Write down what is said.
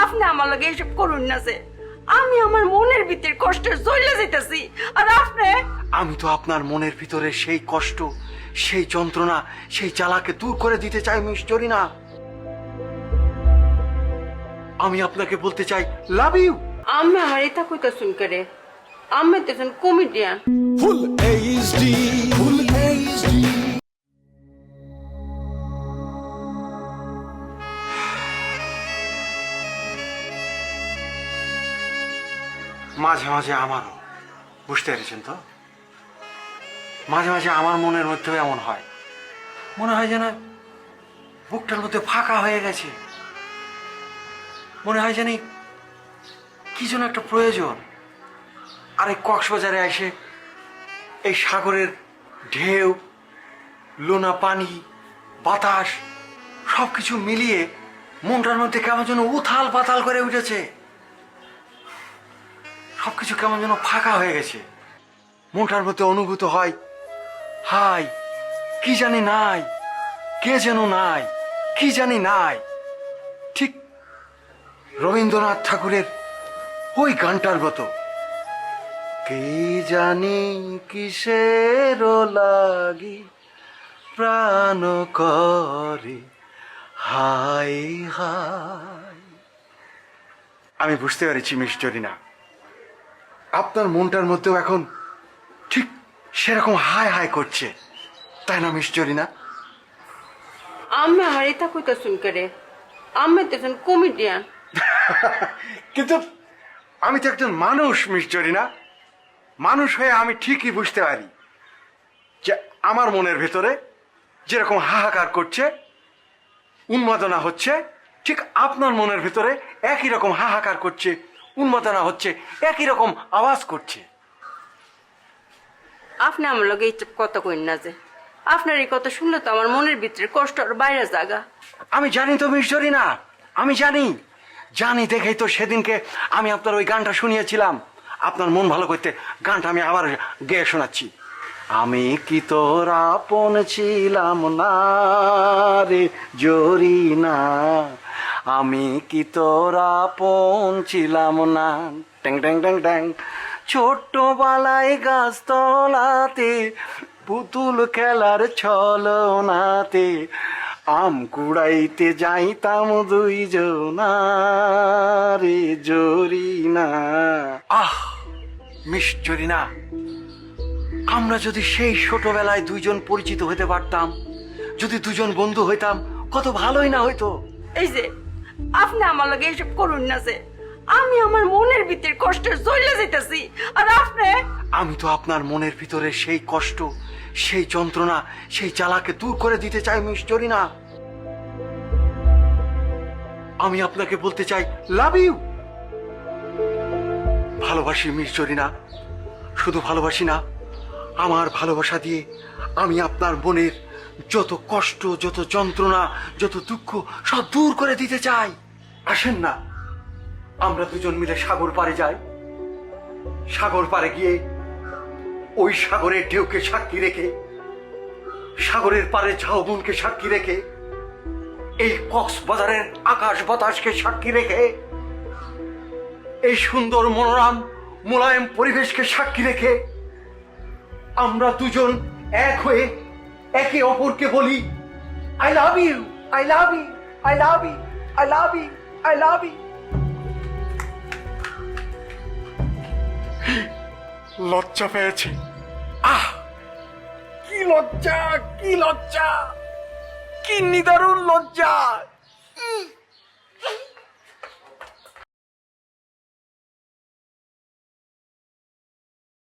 আপনি আমার লগে এইসব করুন না যে আমি আমার মনের ভিতর কষ্টে জ্বলে যেতেছি আর আপনি আমি তো আপনার মনের ভিতরে সেই কষ্ট, সেই যন্ত্রণা, সেই জ্বালাকে দূর করে দিতে চাই মিস জরিনা। আমি আপনাকে বলতে চাই লাভ ইউ। আমি আমার এটা কইতাছুন করে আমি তো একজন comedian. Full HD, Full HD. মাঝে মাঝে আমারও, বুঝতে পেরেছেন তো, মাঝে মাঝে আমার মনের মধ্যেও এমন হয়, মনে হয় যেন বুকটার মধ্যে ফাঁকা হয়ে গেছে, মনে হয় জানি কি যেন একটা প্রয়োজন। আর এই কক্সবাজারে এসে এই সাগরের ঢেউ, লোনা পানি, বাতাস সব কিছু মিলিয়ে মনটার মধ্যে কেমন যেন উথাল পাতাল করে উঠেছে, সবকিছু কেমন যেন ফাঁকা হয়ে গেছে। মনটার মধ্যে অনুভূত হয় হাই কি জানি নাই, কে যেন নাই, কি জানি নাই। ঠিক রবীন্দ্রনাথ ঠাকুরের ওই গানটার মতো, কি জানি কিসের লাগি প্রাণ করে হাই হাই। আমি বুঝতে পেরেছি মিস জরিনা, আপনার মনটার মধ্যেও এখন ঠিক সেরকম হাই হাই করছে, তাই না মিস জরিনা? আমি আমার এটা কইতাছুন করে আমি তো একজন কমেডিয়ান। কিন্তু আমি তো একজন মানুষ মিস জরিনা, মানুষ হয়ে আমি ঠিকই বুঝতে পারি যে আমার মনের ভেতরে যেরকম হাহাকার করছে, উন্মাদনা হচ্ছে, ঠিক আপনার মনের ভেতরে একই রকম হাহাকার করছে, উন্মাদনা হচ্ছে, একই রকম আওয়াজ করছে। আপনি আমার লগে এইসব কথা কইন না যে আপনার এই কথা শুনলে তো আমার মনের ভিতরে কষ্ট আর বাইরে জায়গা। আমি জানি তো মিস জরিনা, আমি জানি, জানি দেখেই তো সেদিনকে আমি আপনার ওই গানটা শুনিয়েছিলাম। আপনার মন ভালো করতে গানটা আমি আবার গেয়ে শোনাচ্ছি। আমি কি তোর আপন ছিলাম না রে জরিনা, আমি কি তোর আপন ছিলাম না, ট্যাং ট্যাং ট্যাং ট্যাং। ছোট্টবেলায় গাছতলাতে পুতুল খেলার ছলনাতে আম কুড়াইতে যাইতাম দুইজনা রে জরিনা। আহ মিস জরিনা, আমরা যদি সেই ছোটবেলায় দুইজন পরিচিত হতে পারতাম, যদি দুজন বন্ধু হইতাম, কত ভালোই না হইতো। এই যে আপনি আমার লগে এইসব করুন না যে আমি আমার মনের ভিতর কষ্টে জ্বলে যেতেছি আর আপনি আমি তো আপনার মনের ভিতরে সেই কষ্ট, সেই যন্ত্রণা, সেই জ্বালাকে দূর করে দিতে চাই মিস জরিনা। আমি আপনাকে বলতে চাই লাভ ইউ। ভালোবাসি মিস জরিনা, শুধু ভালোবাসি না, আমার ভালোবাসা দিয়ে আমি আপনার মনের যত কষ্ট, যত যন্ত্রণা, যত দুঃখ সব দূর করে দিতে চাই। আসেন না আমরা দুজন মিলে সাগর পাড়ে যাই, সাগর পাড়ে গিয়ে ওই সাগরের ঢেউকে সাক্ষী রেখে, সাগরের পাড়ে ঝাউবনকে সাক্ষী রেখে, এই কক্সবাজারের আকাশ বাতাসকে সাক্ষী রেখে, এই সুন্দর মনোরম মোলায়েম পরিবেশকে সাক্ষী রেখে আমরা দুজন এক হয়ে একে অপরকে বলি I love you, I love you, I love you, I love you, I love you. লজ্জা পেয়েছে, আহ কি লজ্জা, কি লজ্জা, কি নিদারুণ লজ্জা।